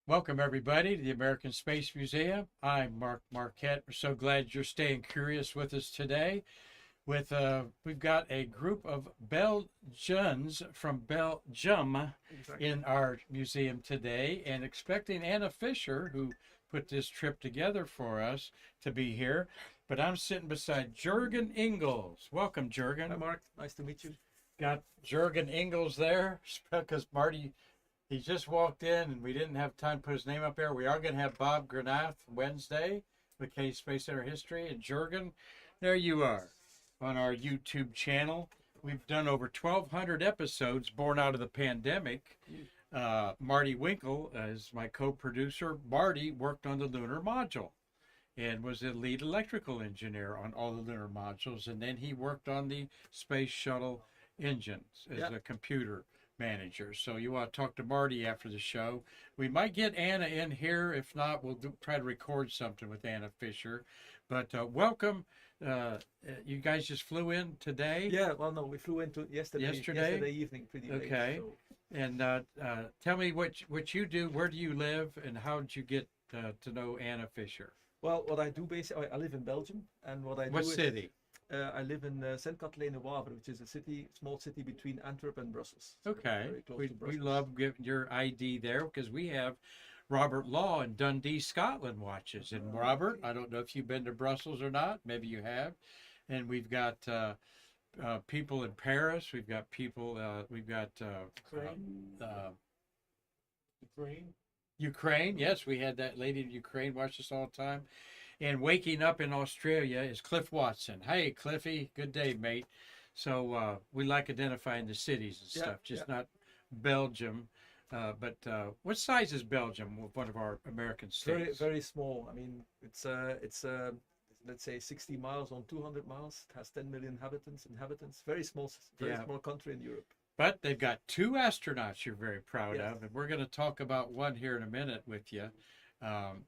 Welcome, everybody, to the American Space Museum. I'm Mark Marquette. We're so glad you're staying curious with us today. We've got a group of Belgians from Belgium Exactly. in our museum today, and expecting Anna Fisher, who put this trip together for us, to be here. But I'm sitting beside Jurgen Ingels. Welcome, Hi, Jurgen. Mark. Nice to meet you. Got Jurgen Ingels there because Marty he just walked in and we didn't have time to put his name up there. We are going to have Bob Granath Wednesday with K Space Center History. And Jurgen, there you are on our YouTube channel. We've done over 1,200 episodes born out of the pandemic. Marty Winkle is my co producer. Marty worked on the lunar module and was the lead electrical engineer on all the lunar modules. And then he worked on the space shuttle engines as Yeah. a computer manager. So you want to talk to Marty after the show. We might get Anna in here. If not, try to record something with Anna Fisher. But welcome. You guys just flew in today? Yeah. Well, no, we flew into yesterday evening, pretty late. Okay. So, And tell me what you do. Where do you live, and how did you get to know Anna Fisher? well, what I do basically, I live in Belgium, and what I do What is city? I live in Saint-Catherine-de-Wavre, which is a small city between Antwerp and Brussels. So Okay. very close We to we Brussels. love giving your ID there because we have Robert Law in Dundee, Scotland watches. And Robert, Okay. I don't know if you've been to Brussels or not. Maybe you have. And we've got people in Paris. We've got people. We've got Ukraine. Ukraine. Yes, we had that lady in Ukraine watch us all the time. And waking up in Australia is Cliff Watson. Hey, Cliffy, good day, mate. So we like identifying the cities and Yeah, stuff, yeah. just not Belgium. But what size is Belgium? One of our American Very, states. very small. I mean, it's let's say 60 miles on 200 miles. It has 10 million inhabitants. Very Yeah, small country in Europe. but they've got two astronauts you're very proud Yes. of, and we're going to talk about one here in a minute with you. Um,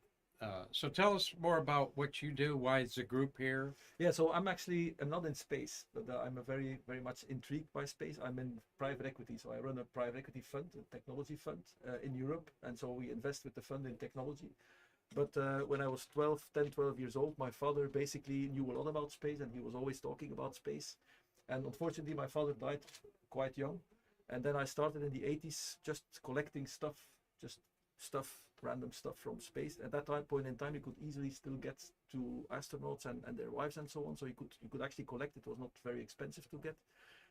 so tell us more about what you do. Why is the group here? Yeah, so I'm not in space, but I'm a very much intrigued by space. I'm in private equity, so I run a private equity fund, a technology fund in Europe, and so we invest with the fund in technology. But when I was 12 years old, my father basically knew a lot about space, and he was always talking about space. And unfortunately, my father died quite young, and then I started in the 80s just collecting stuff, just random stuff from space. At that point in time, you could easily still get to astronauts and their wives and so on. So you could actually collect. It was not very expensive to get.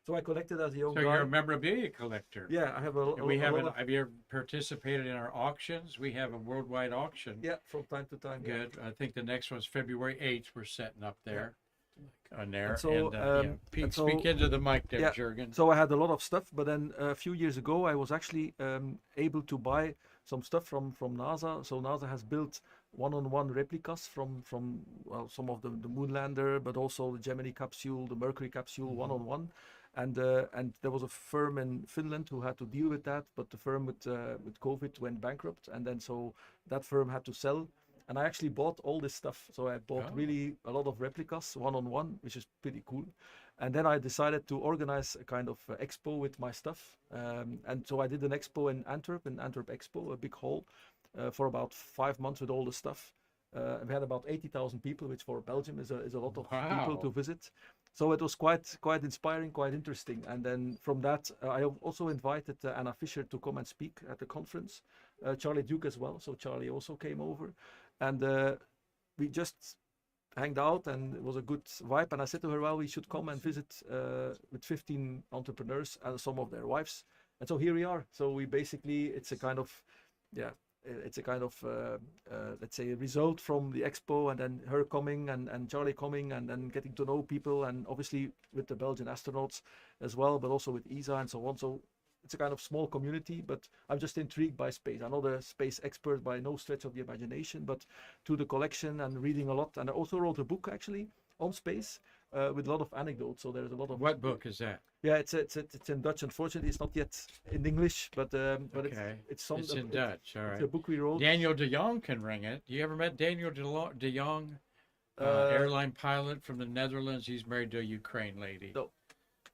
So I collected as a young So guy. you're a memorabilia collector. Yeah, I have And we a have lot of. have you ever participated in our auctions? We have a worldwide auction. Yeah, from time to time. Yeah. Good. I think the next one's February 8th. We're setting up Yeah. there on there. And so, Yeah, speak into the mic there, yeah, Jurgen. so I had a lot of stuff, but then a few years ago, I was actually able to buy some stuff from NASA. So NASA has built one-on-one replicas from well, some of the moon lander, but also the Gemini capsule, the Mercury capsule, one-on-one. And there was a firm in Finland who had to deal with that, but the firm with COVID went bankrupt, and then so that firm had to sell. And I actually bought all this stuff. So I bought Oh. really a lot of replicas, one-on-one, which is pretty cool. And then I decided to organize a kind of expo with my stuff. And so I did an expo in Antwerp Expo, a big hall, for about 5 months with all the stuff. We had about 80,000 people, which for Belgium is a lot of people Wow. to visit. So it was quite inspiring, quite interesting. And then from that, I also invited Anna Fisher to come and speak at the conference. Charlie Duke as well. So Charlie also came over, and we just hanged out, and it was a good vibe. And I said to her, well, we should come and visit with 15 entrepreneurs and some of their wives. And so here we are. So we basically, it's a kind of, yeah, it's a kind of, let's say, a result from the expo, and then her coming and Charlie coming, and then getting to know people, and obviously with the Belgian astronauts as well, but also with ESA and so on. So it's a kind of small community, but I'm just intrigued by space. I'm not a space expert by no stretch of the imagination, but to the collection and reading a lot. And I also wrote a book actually on space with a lot of anecdotes. So there's a lot of. What book is that? Yeah, it's in Dutch. Unfortunately, it's not yet in English, but Okay. it's It's in Dutch. All It's a right. book we wrote. Daniel de Jong can ring it. You ever met Daniel de Jong, Uh, airline pilot from the Netherlands? He's married to a Ukraine lady. no,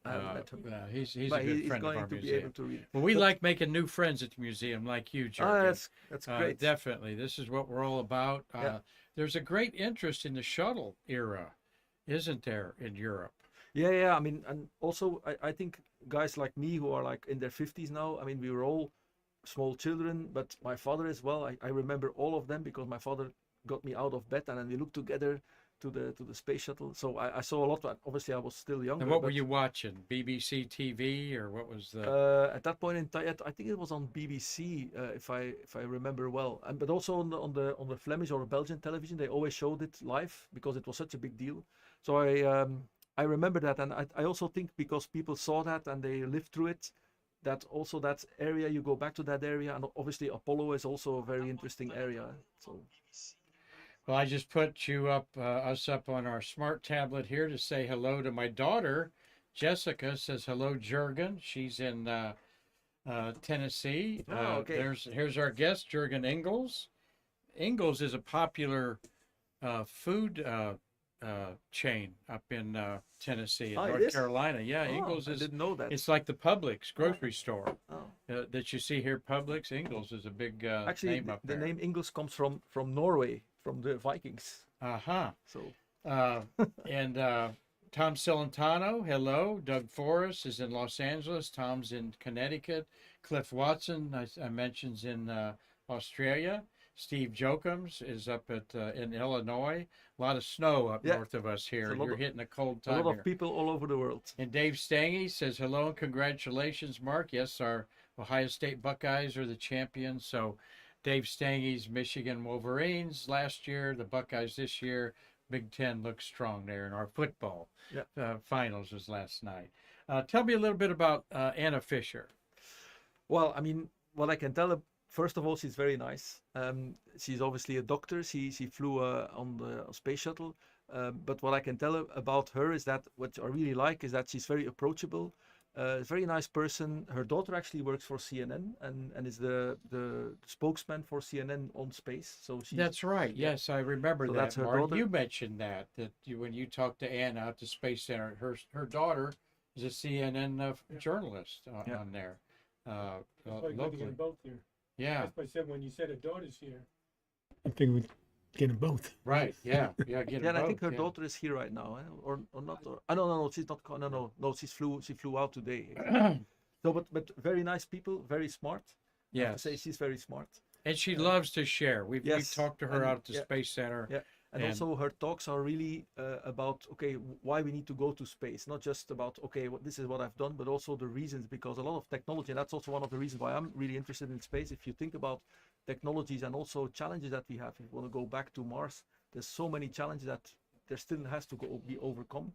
I haven't met him. He's But a good he's friend of going our to be museum. able to read. Well, we But- like making new friends at the museum, like you, Jurgen. that's great. Definitely, this is what we're all about. Yeah. There's a great interest in the shuttle era, isn't there, in Europe? Yeah. I mean, and also I think guys like me who are like in their 50s now, I mean, we were all small children, but my father as well. I remember all of them because my father got me out of bed and then we looked together to the space shuttle. So I saw a lot. Obviously, I was still younger. And what were but, you watching? BBC TV or what was the? at that point in time, I think it was on BBC, if I remember well. And but also on the Flemish or Belgian television, they always showed it live because it was such a big deal. So I remember that, and I also think because people saw that and they lived through it, that also that area, you go back to that area, and obviously Apollo is also a very interesting area. So Well, I just put us up on our smart tablet here to say hello to my daughter. Jessica says hello, Jurgen. She's in Tennessee. okay. Here's our guest, Jurgen Ingels. Ingels is a popular food chain up in Tennessee, in Oh, it North is? Carolina. Yeah, Oh, Ingels I is. didn't know that. It's like the Publix grocery store Oh. that you see here. Publix. Ingels is a big Actually, name up the there. name Ingels comes from Norway, from the Vikings. Uh-huh. So And Tom Celentano, hello. Doug Forrest is in Los Angeles. Tom's in Connecticut. Cliff Watson, I mentioned, in Australia. Steve Jokums is up in Illinois. A lot of snow up Yeah. north of us here. It's a lot You're of- hitting a cold a time lot here. of people all over the world. And Dave Stange says hello and congratulations, Mark. Yes, our Ohio State Buckeyes are the champions. So Dave Stange's Michigan Wolverines last year, the Buckeyes this year. Big Ten looks strong there. And our football finals was last night. Tell me a little bit about Anna Fisher. Well, I mean, what I can tell, first of all, she's very nice. She's obviously a doctor. She flew on the space shuttle. But what I can tell about her is that what I really like is that she's very approachable. Very nice person. Her daughter actually works for CNN and is the spokesman for CNN on space. So she's, That's right. yeah. Yes, I remember So that. that's her Mark. daughter. You mentioned that when you talked to Anna at the Space Center, her daughter is a CNN journalist Yeah. on there That's why good to get locally. them both here. Yeah, That's why I said when you said a daughter's here. I figured we'd get them both. right. Yeah, get Yeah, them and I think both, her yeah. daughter is here right now, or not. Or, no, she's not. No, she flew out today. No, but very nice people, very smart. I have to Yes, say she's very smart. and she loves to share. We've Yes, talked to her and- out at the yeah. Space Center. Yeah. And And- also her talks are really about why we need to go to space, not just about this is what I've done, but also the reasons, because a lot of technology, and that's also one of the reasons why I'm really interested in space. If you think about technologies and also challenges that we have, if we want to go back to Mars, there's so many challenges that there still has to be overcome,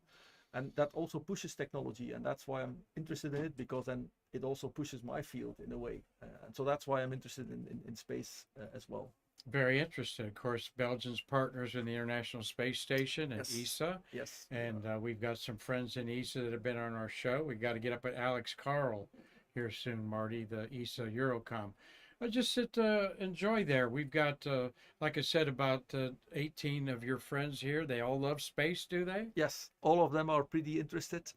and that also pushes technology, and that's why I'm interested in it, because then it also pushes my field in a way, and so that's why I'm interested in space as well. Very interested. Of course, Belgium's partners in the International Space Station and Yes. ESA. Yes. And we've got some friends in ESA that have been on our show. We got to get up at Alex Carl here soon, Marty, the ESA Eurocom. Just sit, enjoy there. We've got, like I said, about 18 of your friends here. They all love space, do they? Yes, all of them are pretty interested.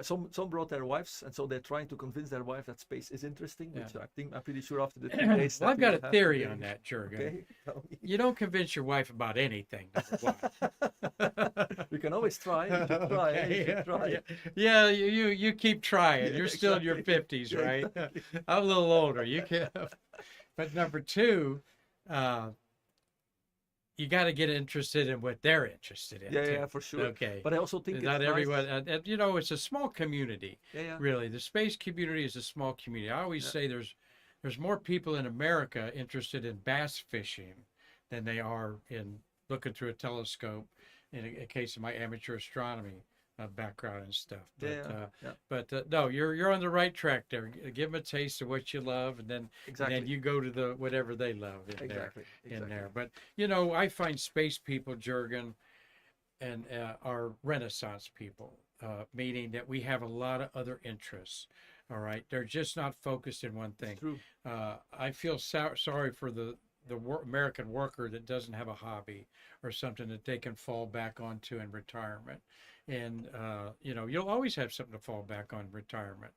Some brought their wives, and so they're trying to convince their wife that space is interesting, which I'm pretty sure after the 3 days. Well, that I've we got will a have theory today. on that, Jurgen. Okay, tell me. You don't convince your wife about anything, number one. We can always try. You should try. Okay, You should try. Yeah, you keep trying. Yeah, You're still in your exactly. 50s, Yeah, right? exactly. I'm a little older. You can, but number two, you got to get interested in what they're interested in. Yeah, too. yeah, for sure. Okay. But I also think Not it's everyone, nice. and, it's a small community. Yeah. Really, the space community is a small community. I always say there's more people in America interested in bass fishing than they are in looking through a telescope. In a case of my amateur astronomy background and stuff. But no, you're on the right track there. Give them a taste of what you love, and then Exactly. you go to the whatever they love in Exactly. there. But I find space people, Jurgen, and are Renaissance people, meaning that we have a lot of other interests. All right, they're just not focused in one thing. It's true. I feel sorry for the American worker that doesn't have a hobby or something that they can fall back onto in retirement. And you'll always have something to fall back on in retirement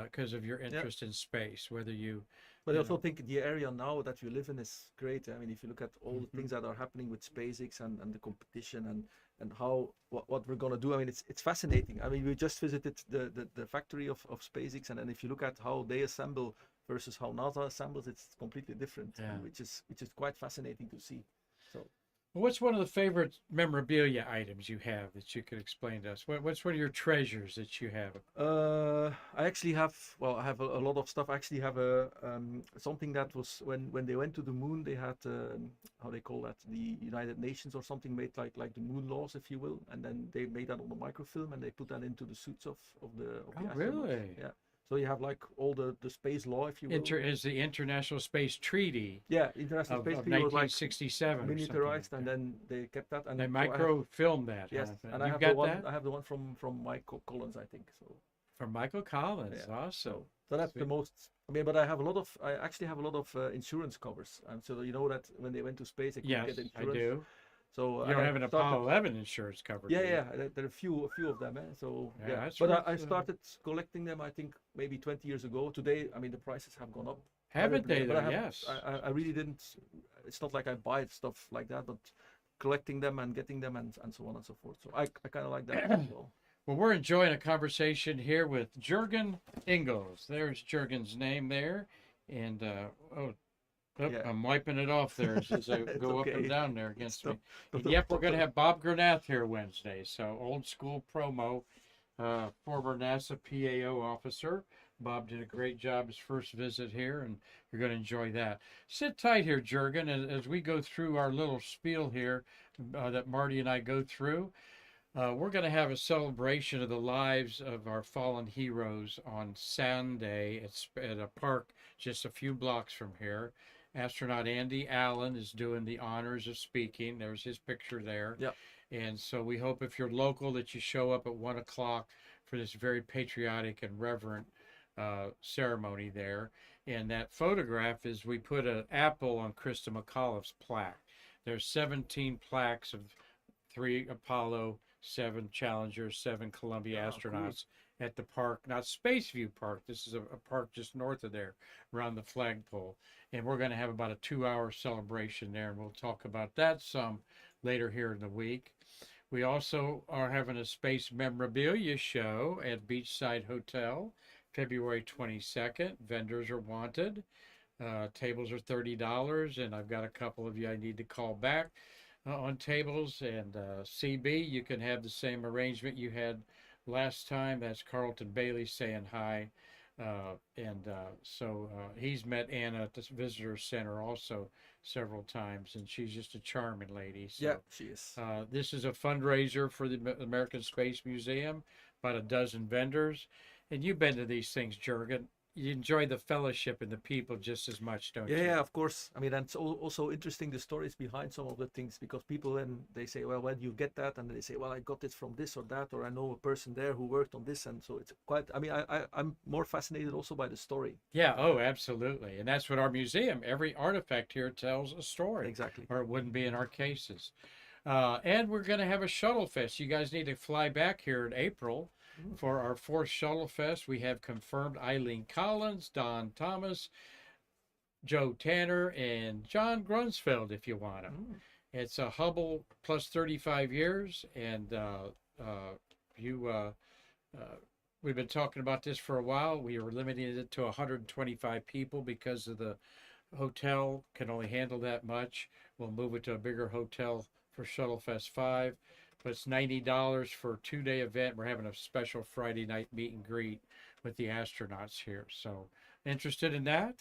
because of your Yeah. interest in space, whether you. But I You also know, think the area now that we live in is great. I mean, if you look at all the Mhm. things that are happening with SpaceX and the competition and how what we're gonna do, I mean, it's fascinating. I mean, we just visited the factory of SpaceX, and then if you look at how they assemble versus how NASA assembles, it's completely different, Yeah. and which is quite fascinating to see. So. What's one of the favorite memorabilia items you have that you could explain to us? What's one of your treasures that you have? I actually have, well, I have a lot of stuff. I actually have a something that was when they went to the moon, they had how they call that, the United Nations or something, made like the moon laws, if you will, and then they made that on the microfilm and they put that into the suits of the astronauts. Really? Yeah. So you have like all the space law, if you will. Is the International Space Treaty Yeah, International of Space Treaty was like 1967 or something like miniaturized, and that. then they kept that. And They so I have, microfilmed that. yes, Huh? and I You've have got the one. that I have the one from Michael Collins, I think. So. from Michael Collins. Yeah. Awesome. So that's the Sweet. most. I mean, but I actually have a lot of insurance covers, and so you know that when they went to space, they could Yes, get I insurance. do. So You don't I have an started, Apollo 11 insurance cover. yeah, do you? yeah, there are a few of them. So Yeah, yeah, that's but worth, I started collecting them. I think maybe 20 years ago. Today, I mean, the prices have gone up. Haven't terribly, they but though? I haven't. Yes. I really didn't. It's not like I buy stuff like that, but collecting them and getting them and so on and so forth. So I kind of like that as well. Well, we're enjoying a conversation here with Jurgen Ingels. There's Jurgen's name there. And, Yeah. I'm wiping it off there as I It's go up and okay. down there against me. Not And a yep, we're going to problem. have Bob Granath here Wednesday. So, old school promo, former NASA PAO officer. Bob did a great job his first visit here, and you're going to enjoy that. Sit tight here, Jurgen, as we go through our little spiel here that Marty and I go through. We're going to have a celebration of the lives of our fallen heroes on Sunday at a park just a few blocks from here. Astronaut Andy Allen is doing the honors of speaking. There's his picture there. Yeah. And so we hope if you're local that you show up at 1 o'clock for this very patriotic and reverent ceremony there. And that photograph is we put an apple on Krista McAuliffe's plaque. There's 17 plaques of 3 Apollo, 7 Challengers, 7 Columbia astronauts at the park, not Spaceview Park. This is a park just north of there, around the flagpole. And we're going to have about a 2-hour celebration there, and we'll talk about that some later here in the week. We also are having a space memorabilia show at Beachside Hotel, February 22nd. Vendors are wanted. Tables are $30, and I've got a couple of you I need to call back on tables. And CB, you can have the same arrangement you had last time. That's Carlton Bailey saying hi. So he's met Anna at the visitor center also several times, and she's just a charming lady. So, Yeah, she is. this is a fundraiser for the American Space Museum, about a dozen vendors. And you've been to these things, Jurgen. You enjoy the fellowship and the people just as much, don't you? Yeah, of course. I mean, and it's also interesting the stories behind some of the things, because people then they say, well, when you get that, and they say, well, I got it from this or that, or I know a person there who worked on this, and so it's quite. I mean, I'm more fascinated also by the story. Yeah, oh, absolutely. And that's what our museum, every artifact here tells a story. Exactly. Or it wouldn't be in our cases. And we're going to have a shuttle fest. You guys need to fly back here in April for our 4th shuttle fest. We have confirmed Eileen Collins, Don Thomas, Joe Tanner, and John Grunsfeld if you want them. It's a Hubble plus 35 years, and we've been talking about this for a while. We are limiting it to 125 people because of the hotel can only handle that much. We'll move it to a bigger hotel for Shuttle Fest 5. But it's $90 for a 2-day event. We're having a special Friday night meet and greet with the astronauts here. So, interested in that?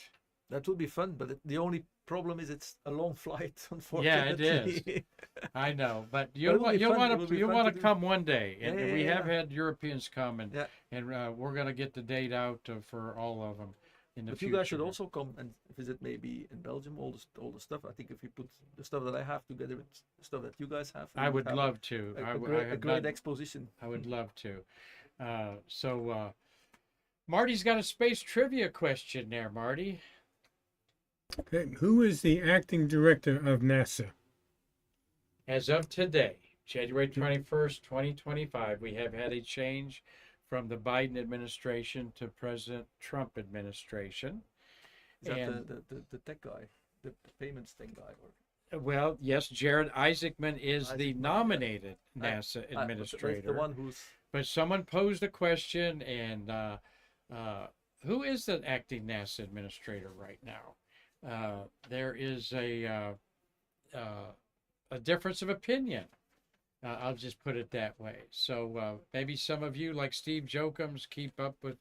That would be fun, but the only problem is it's a long flight, Yeah, unfortunately. it is. I know, but it you'll will be fun. It will want be to fun to do. come one day, and Yeah, we yeah, have yeah. had Europeans come, and Yeah. we're going to get the date out for all of them in the But future. you guys should also come and visit maybe in Belgium, all the stuff. I think if you put the stuff that I have together with the stuff that you guys have, I we would have love to. a have great not- exposition. I would love to. Marty's got a space trivia question there, Marty. Okay. Who is the acting director of NASA? As of today, January 21st, 2025, we have had a change from the Biden administration to President Trump administration. Is that And the tech guy, the payments thing guy? well, yes, Jared Isaacman is the Isaacman, yeah. nominated I- NASA But the administrator. one who's But someone posed a question, and who is the acting NASA administrator right now? There is a difference of opinion. I'll just put it that way. So maybe some of you, like Steve Jokums, keep up with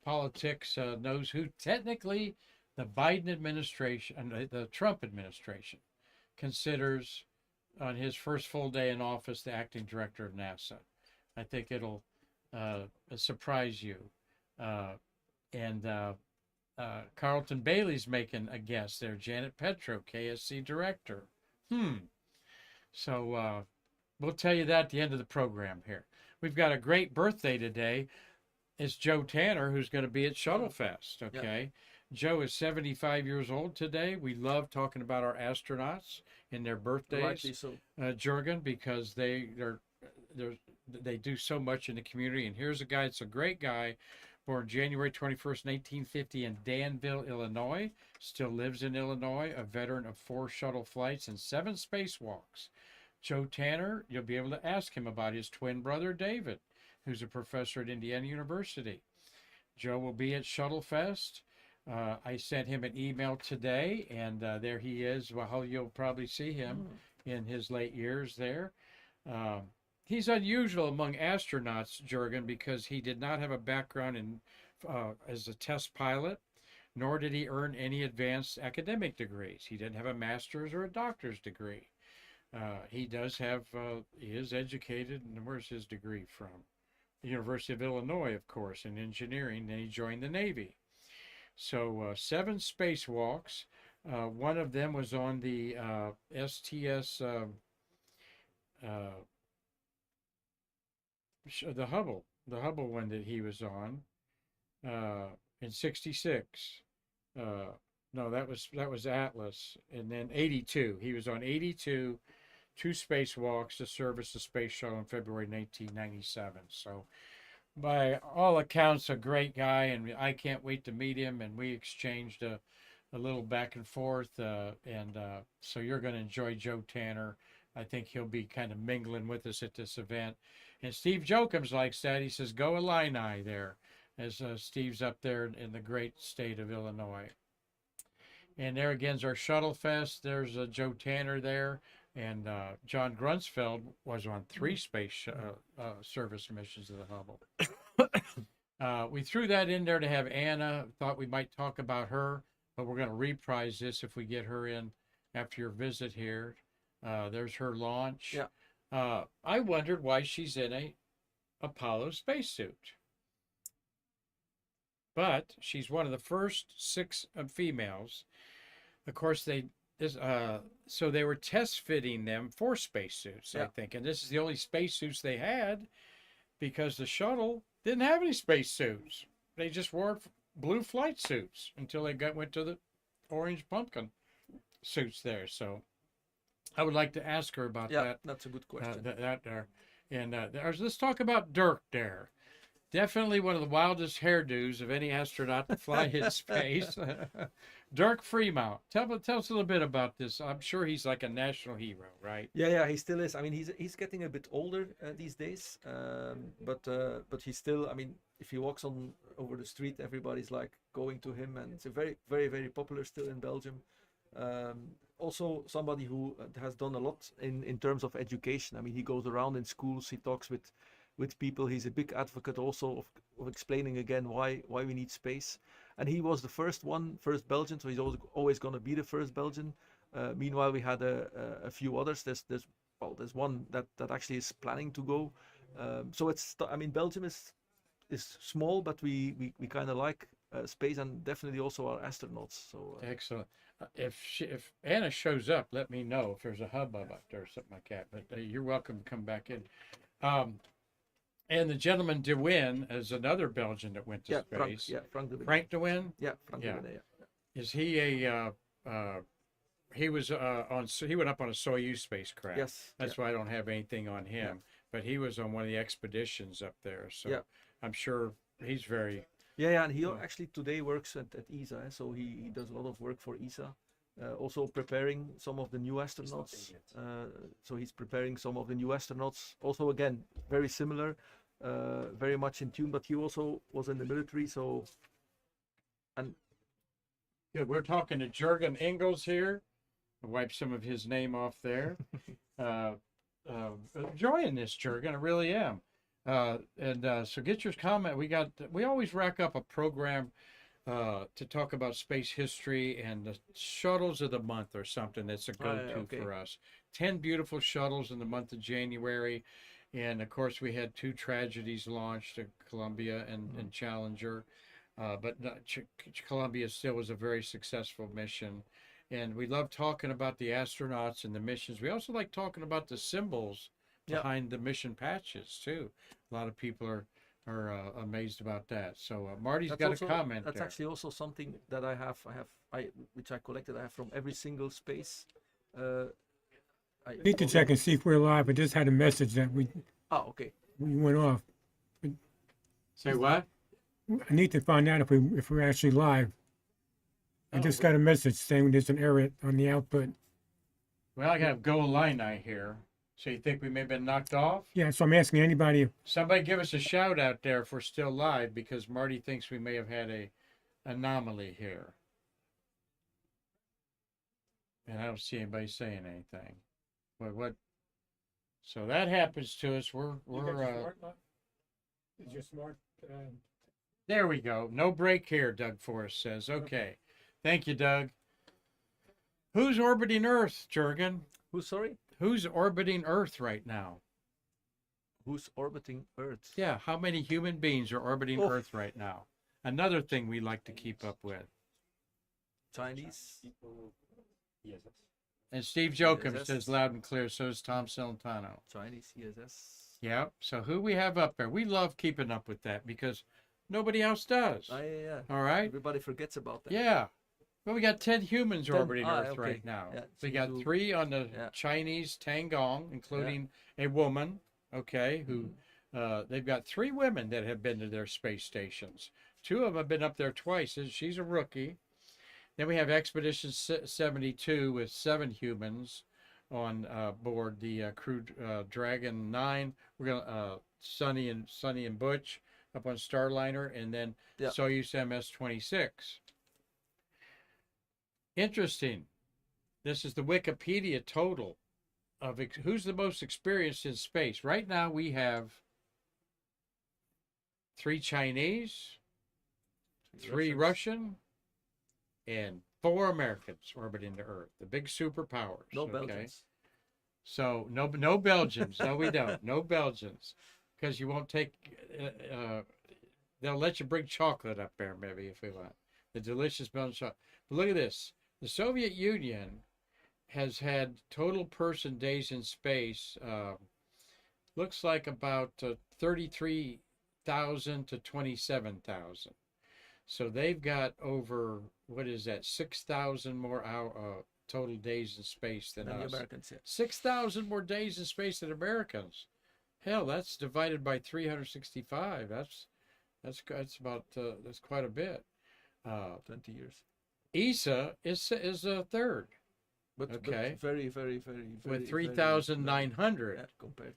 politics, knows who technically the Biden administration, the Trump administration, considers on his first full day in office the acting director of NASA. I think it'll surprise you. And Carlton Bailey's making a guess there. Janet Petro, KSC director. So we'll tell you that at the end of the program here. We've got a great birthday today. It's Joe Tanner, who's going to be at Shuttlefest. Okay. Joe is 75 years old today. We love talking about our astronauts and their birthdays, rightly so. Jurgen, because they do so much in the community. And here's a guy that's a great guy, born January 21st, 1950 in Danville, Illinois, still lives in Illinois, a veteran of 4 shuttle flights and 7 spacewalks. Joe Tanner, you'll be able to ask him about his twin brother, David, who's a professor at Indiana University. Joe will be at Shuttlefest. I sent him an email today, and there he is. Well, you'll probably see him in his late years there. He's unusual among astronauts, Jurgen, because he did not have a background in as a test pilot, nor did he earn any advanced academic degrees. He didn't have a master's or a doctor's degree. He does have, he is educated, and where's his degree from? The University of Illinois, of course, in engineering. Then he joined the Navy. So 7 spacewalks. One of them was on the STS, the Hubble one that he was on in '66. No, that was Atlas, and then '82. He was on '82, 2 spacewalks to service the space shuttle in February 1997. So, by all accounts, a great guy, and I can't wait to meet him. And we exchanged a little back and forth, so you're going to enjoy Joe Tanner. I think he'll be kind of mingling with us at this event. And Steve Jokums likes that. He says, "Go Illini" there, as Steve's up there in the great state of Illinois. And there again is our Shuttlefest. There's Joe Tanner there. And John Grunsfeld was on 3 space service missions to the Hubble. We threw that in there to have Anna. Thought we might talk about her, but we're going to reprise this if we get her in after your visit here. There's her launch. Yeah. I wondered why she's in a Apollo spacesuit. But she's one of the first 6 females. Of course, so they were test fitting them for spacesuits, I think. And this is the only spacesuits they had because the shuttle didn't have any spacesuits. They just wore blue flight suits until they went to the orange pumpkin suits there. So I would like to ask her about that. Yeah, that's a good question. Let's talk about Dirk there. Definitely one of the wildest hairdos of any astronaut to fly in space. Dirk Fremont. Tell us a little bit about this. I'm sure he's like a national hero, right? Yeah, he still is. I mean, he's getting a bit older these days, but he's still. I mean, if he walks over the street, everybody's like going to him, and it's a very, very, very popular still in Belgium. Also, somebody who has done a lot in terms of education. I mean, he goes around in schools. He talks with people. He's a big advocate also of explaining again why we need space. And he was the first Belgian, so he's always going to be the first Belgian. Meanwhile, we had a few others. There's one that actually is planning to go. So Belgium is small, but we kind of like space, and definitely also our astronauts. So excellent. If Anna shows up, let me know if there's a hubbub up there or something like that. But you're welcome to come back in. And the gentleman De Win is another Belgian that went to space. Frank De Win. Frank De Win? Yeah, Frank De Win. Yeah. Is he a he was he went up on a Soyuz spacecraft. Yes. That's why I don't have anything on him. But he was on one of the expeditions up there, so Yeah. I'm sure he's very. Yeah, and he actually today works at ESA, so he does a lot of work for ESA. Also preparing some of the new astronauts. So he's preparing some of the new astronauts. Also, again, very similar, very much in tune. But he also was in the military, so. And Good. We're talking to Jurgen Ingels here. I'll wipe some of his name off there. Enjoying this, Jurgen. I really am. So get your comment. We always rack up a program to talk about space history and the shuttles of the month or something that's a go-to for us. 10 beautiful shuttles in the month of January. And of course, we had 2 tragedies launched at Columbia and Challenger. But Columbia still was a very successful mission. And we love talking about the astronauts and the missions. We also like talking about the symbols behind the mission patches, too. A lot of people are amazed about that. So Marty's got a comment. That's actually also something that I have which I collected. I have from every single space. I need to check and see if we're live. I just had a message that we went off. Say what? I need to find out if we're actually live. I just got a message saying there's an error on the output. Well, I got Go Illini here. So you think we may have been knocked off? Yeah, so I'm asking anybody. Somebody give us a shout out there if we're still live, because Marty thinks we may have had a anomaly here. And I don't see anybody saying anything. What? So that happens to us. Is your smart? There we go. No break here, Doug Forrest says. Okay. Thank you, Doug. Who's orbiting Earth, Jurgen? Who's orbiting Earth right now? Who's orbiting Earth? Yeah, how many human beings are orbiting Earth right now? Another thing we like to keep up with. Chinese. And Steve Joachim says loud and clear, so is Tom Celentano. Chinese ESS. Yep. So who we have up there? We love keeping up with that because nobody else does. Yeah. All right. Everybody forgets about that. Yeah. Well, we got 10 humans orbiting Earth right now. Yeah, we got 3 on the Chinese Tiangong, including a woman, who they've got 3 women that have been to their space stations. 2 of them have been up there twice. She's a rookie. Then we have Expedition 72 with 7 humans on board the Crew Dragon 9. We're going Sonny and Butch up on Starliner, and then Soyuz MS-26. Interesting. This is the Wikipedia total of who's the most experienced in space. Right now we have 3 Chinese, 3 Russian, and 4 Americans orbiting the Earth. The big superpowers. No Belgians. So no Belgians. No, we don't. No Belgians, because you won't take. They'll let you bring chocolate up there, maybe, if we want the delicious Belgian chocolate. But look at this. The Soviet Union has had total person days in space, looks like about 33,000 to 27,000. So they've got over, 6,000 more total days in space than us. The Americans, 6,000 more days in space than Americans. Hell, that's divided by 365. That's quite a bit. 20 years. ESA is a third. But very, very, very, very. With 3,900 compared.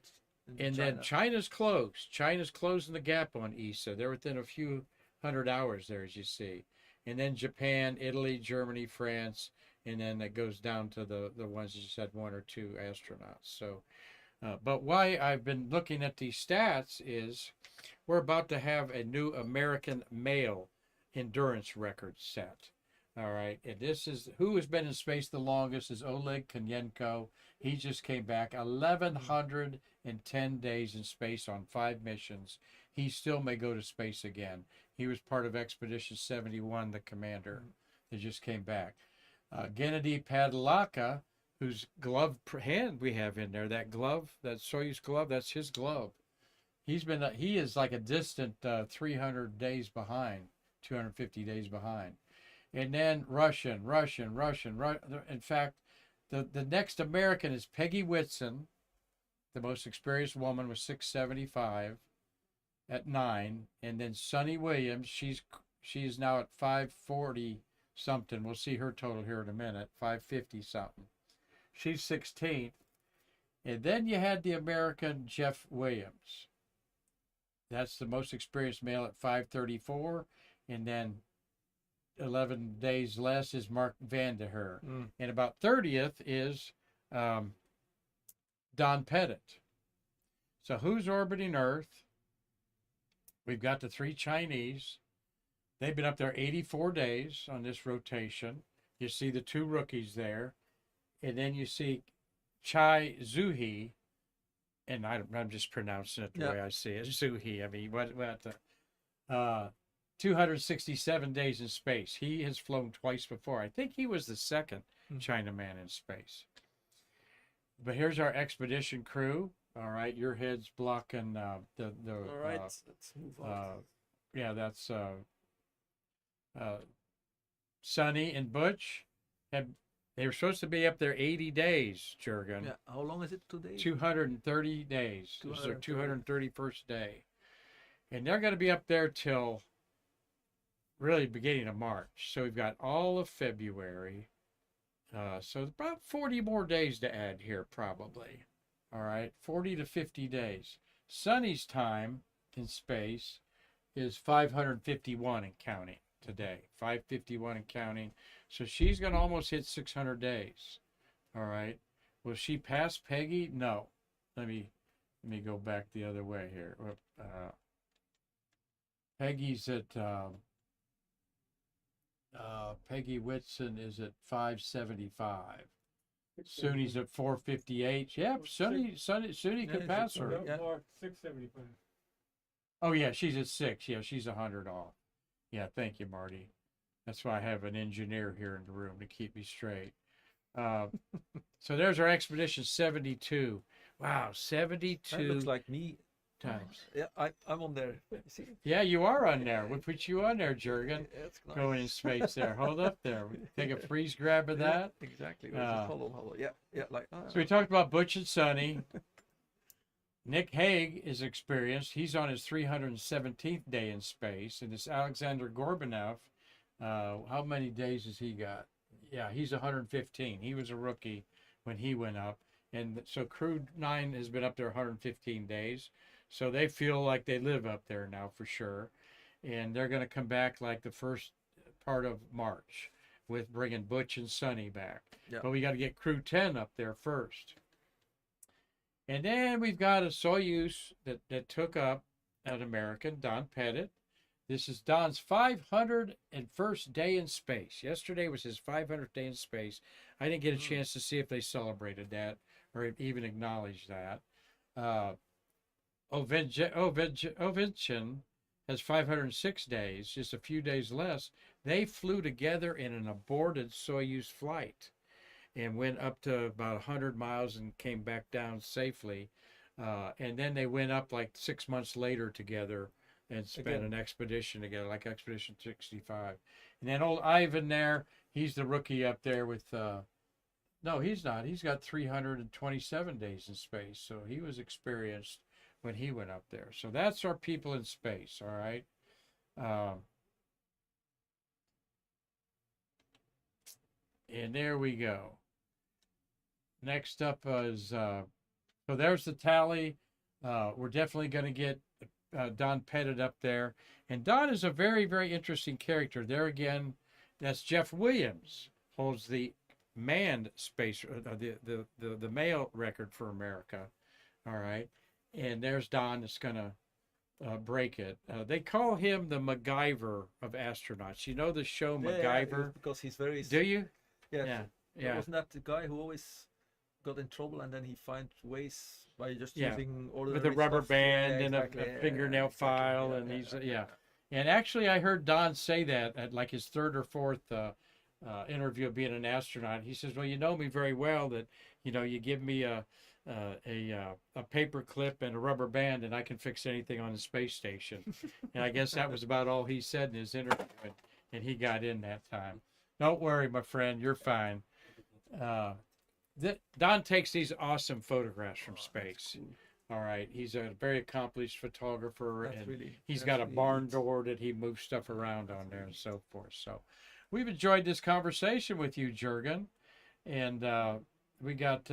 And then China's close. China's closing the gap on ESA. They're within a few hundred hours there, as you see. And then Japan, Italy, Germany, France, and then it goes down to the ones that just had 1 or 2 astronauts. So, but why I've been looking at these stats is we're about to have a new American male endurance record set. All right, and this is who has been in space the longest is Oleg Konyenko. He just came back 1,110 days in space on 5 missions. He still may go to space again. He was part of Expedition 71, the commander that just came back. Gennady Padalaka, whose glove hand we have in there, that glove, that Soyuz glove, that's his glove. He is like a distant 300 days behind, 250 days behind. and then Russian. In fact, the next American is Peggy Whitson, the most experienced woman with 675 at 9, and then Sunny Williams. She's now at 540 something. We'll see her total here in a minute. 550 something. She's 16th. And then you had the American Jeff Williams. That's the most experienced male at 534. And then 11 days less is Mark Vanderheer. And about 30th is Don Pettit. So who's orbiting Earth? We've got the 3 Chinese. They've been up there 84 days on this rotation. You see the 2 rookies there. And then you see Chai Zuhi, and I'm just pronouncing it the way I see it. Zuhi. I mean, what the 267 days in space. He has flown twice before. I think he was the second Chinaman in space. But here's our expedition crew. All right, your head's blocking the. All right, let's move on. Yeah, that's Sonny and Butch. They were supposed to be up there 80 days, Jurgen. Yeah, how long is it today? 230 days. This is their 231st day. And they're going to be up there till really beginning of March. So we've got all of February. So about 40 more days to add here, probably. All right, 40 to 50 days. Sunny's time in space is 551 and counting today. 551 and counting. So she's going to almost hit 600 days. All right. Will she pass Peggy? No. Let me go back the other way here. Peggy's at Peggy Whitson is at 575. Suni's at 458. Yep, Suni could pass her. Mark 675. Oh yeah, she's at 6. Yeah, she's 100 off. Yeah, thank you, Marty. That's why I have an engineer here in the room to keep me straight. So there's our expedition 72. Wow, 72. That looks like me. Times. Yeah, I'm on there. You see? Yeah, you are on there. We'll put you on there, Jurgen. Yeah, it's nice. Going in space there. Hold up there. Take a freeze grab of that. Yeah, exactly. Hollow. Yeah, like. So we talked about Butch and Sonny. Nick Hague is experienced. He's on his 317th day in space. And this Alexander Gorbachev, how many days has he got? Yeah, he's 115. He was a rookie when he went up. And so Crew 9 has been up there 115 days. So they feel like they live up there now for sure. And they're going to come back like the first part of March with bringing Butch and Sonny back. Yeah. But we got to get Crew 10 up there first. And then we've got a Soyuz that took up an American, Don Pettit. This is Don's 501st day in space. Yesterday was his 500th day in space. I didn't get a chance to see if they celebrated that or even acknowledged that. Ovechkin has 506 days, just a few days less. They flew together in an aborted Soyuz flight and went up to about 100 miles and came back down safely. And then they went up like 6 months later together and spent an expedition together, like Expedition 65. And then old Ivan there, he's the rookie up there with, no, he's not. He's got 327 days in space. So he was experienced when he went up there. So that's our people in space, all right? And there we go. Next up is, so there's the tally. We're definitely going to get Don Pettit up there. And Don is a very, very interesting character. There again, that's Jeff Williams, holds the manned space, the male record for America. All right. And there's Don that's going to break it. They call him the MacGyver of astronauts. You know the show MacGyver? Yeah, because he's very... Do you? Yeah. Yeah. Wasn't that the guy who always got in trouble and then he finds ways by just Yeah. using ordinary With a rubber stuff? band Yeah, and exactly. a fingernail file, and he's And actually, I heard Don say that at like his third or fourth interview of being an astronaut. He says, "Well, you know me very well. That you give me a paper clip and a rubber band, and I can fix anything on the space station." And I guess that was about all he said in his interview. And and he got in that time. Don't worry, my friend, you're fine. Uh, Don takes these awesome photographs from space. All right, he's a very accomplished photographer, and he's got a barn door that he moves stuff around on there and so forth. So, we've enjoyed this conversation with you, Jurgen, and we got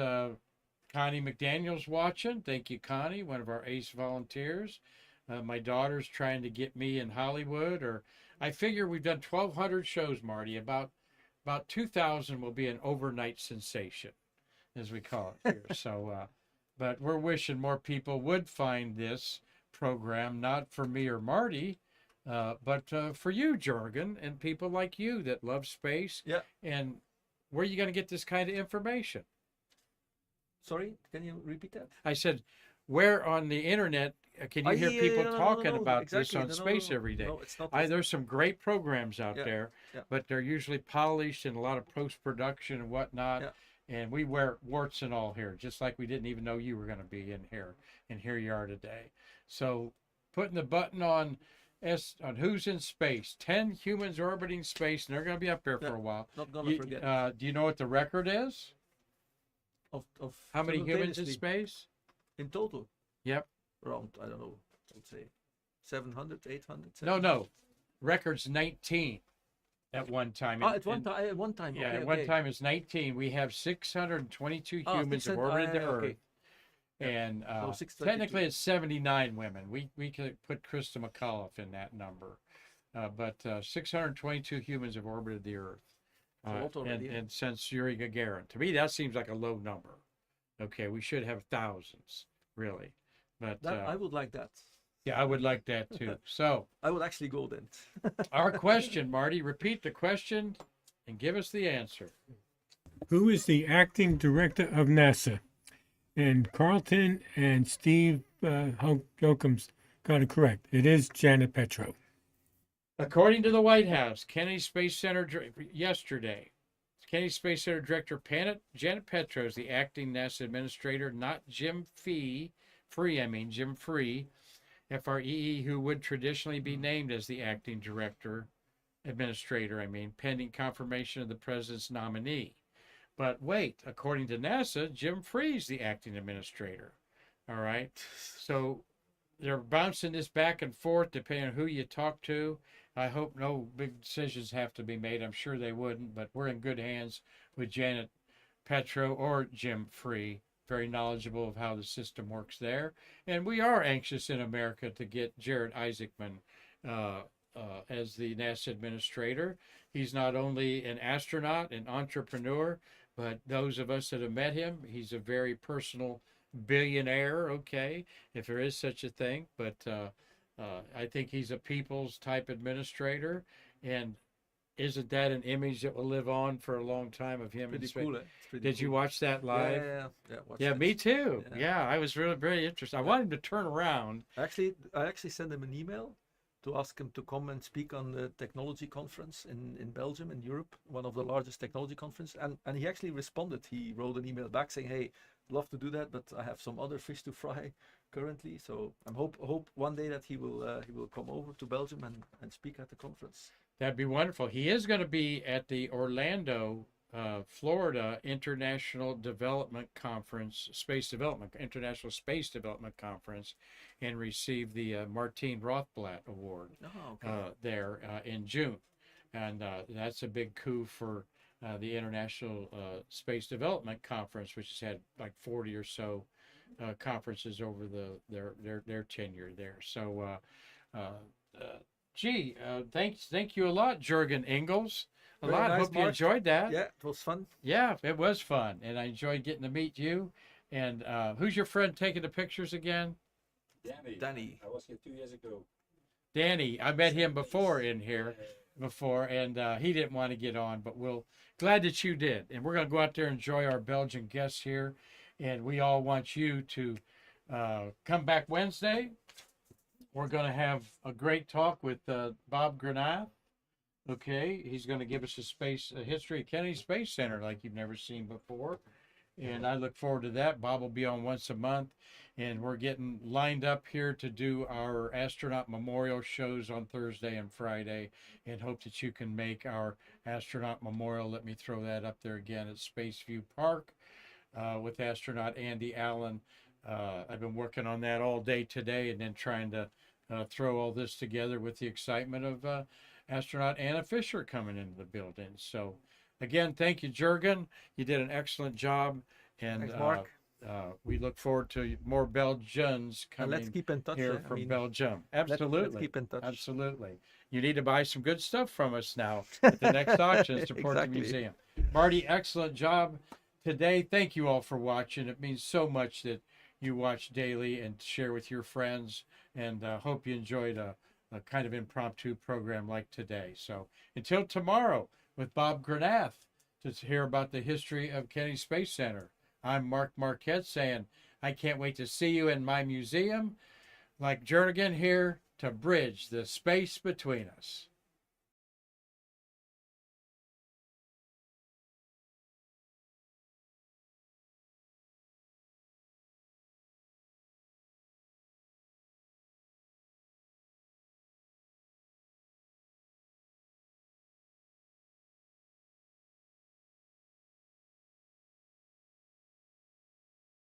Connie McDaniel's watching. Thank you, Connie, one of our ACE volunteers. My daughter's trying to get me in Hollywood, or I figure we've done 1,200 shows, Marty. About 2,000 will be an overnight sensation, as we call it here. So, but we're wishing more people would find this program, not for me or Marty, but for you, Jurgen, and people like you that love space. Yeah. And where are you going to get this kind of information? Sorry, can you repeat that? I said, where on the internet can you hear people talking about this on space every day? No, it's not. There's some great programs out there, yeah. but they're usually polished and a lot of post-production and whatnot. Yeah. And we wear warts and all here, just like we didn't even know you were going to be in here. And here you are today. So putting the button on who's in space. 10 humans orbiting space, and they're going to be up there for a while. Not going to forget. Do you know what the record is? Of how many humans in space? In total? Yep. Around, I don't know, let's say 700, 800? No. Record's 19 at one time. At one time. Yeah, okay, at one time it's 19. We have 622 humans have orbited the Earth. Okay. And So technically it's 79 women. We could put Krista McAuliffe in that number. But 622 humans have orbited the Earth. And since Yuri Gagarin. To me, that seems like a low number. Okay, we should have thousands, really. But I would like that. Yeah, I would like that too. So I would actually go then. our question, Marty, repeat the question and give us the answer. Who is the acting director of NASA? And Carlton and Steve Holcomb's got it correct. It is Janet Petro. According to the White House, Kennedy Space Center yesterday, Kennedy Space Center Director Janet Petro is the acting NASA administrator, not Jim Free, F-R-E-E, who would traditionally be named as the acting administrator, pending confirmation of the president's nominee. But wait, according to NASA, Jim Free's the acting administrator. All right. So they're bouncing this back and forth depending on who you talk to. I hope no big decisions have to be made. I'm sure they wouldn't, but we're in good hands with Janet Petro or Jim Free, very knowledgeable of how the system works there. And we are anxious in America to get Jared Isaacman as the NASA administrator. He's not only an astronaut, an entrepreneur, but those of us that have met him, he's a very personal billionaire, okay, if there is such a thing. But I think he's a people's type administrator. And isn't that an image that will live on for a long time of him? Pretty cool. Did you watch that live? Yeah, me too. Yeah, I was really very interested. I wanted him to turn around. I actually sent him an email to ask him to come and speak on the technology conference in Belgium, in Europe, one of the largest technology conferences. And he actually responded. He wrote an email back saying, hey, love to do that, but I have some other fish to fry currently. So I hope one day that he will come over to Belgium and speak at the conference. That'd be wonderful. He is going to be at the Orlando, Florida International Development Conference, International Space Development Conference, and receive the Martine Rothblatt Award there in June. And that's a big coup for the International Space Development Conference, which has had like 40 or so conferences over their tenure there. So, thank you a lot, Jurgen Ingels. Nice, Hope you enjoyed that. Yeah, it was fun. Yeah, it was fun, and I enjoyed getting to meet you. And who's your friend taking the pictures again? Danny. I was here 2 years ago. Danny, I met him before in here, and he didn't want to get on, but glad that you did. And we're going to go out there and enjoy our Belgian guests here, and we all want you to come back Wednesday. We're going to have a great talk with Bob Granath. Okay, he's going to give us a history of Kennedy Space Center like you've never seen before. and I look forward to that. Bob will be on once a month, and we're getting lined up here to do our astronaut memorial shows on Thursday and Friday, and hope that you can make our astronaut memorial. Let me throw that up there again at Spaceview Park with astronaut Andy Allen. I've been working on that all day today, and then trying to throw all this together with the excitement of astronaut Anna Fisher coming into the building. So again, thank you, Jurgen. You did an excellent job, and Thanks, Mark. we look forward to more Belgians And let's coming keep in touch. here I from mean, Belgium. let's Absolutely. keep in touch. Absolutely. You need to buy some good stuff from us now at the next auction. Support Exactly. the museum. Marty, excellent job today. Thank you all for watching. It means so much that you watch daily and share with your friends, and hope you enjoyed a kind of impromptu program like today. So until tomorrow with Bob Granath to hear about the history of Kennedy Space Center, I'm Mark Marquette saying I can't wait to see you in my museum, like Jernigan here, to bridge the space between us.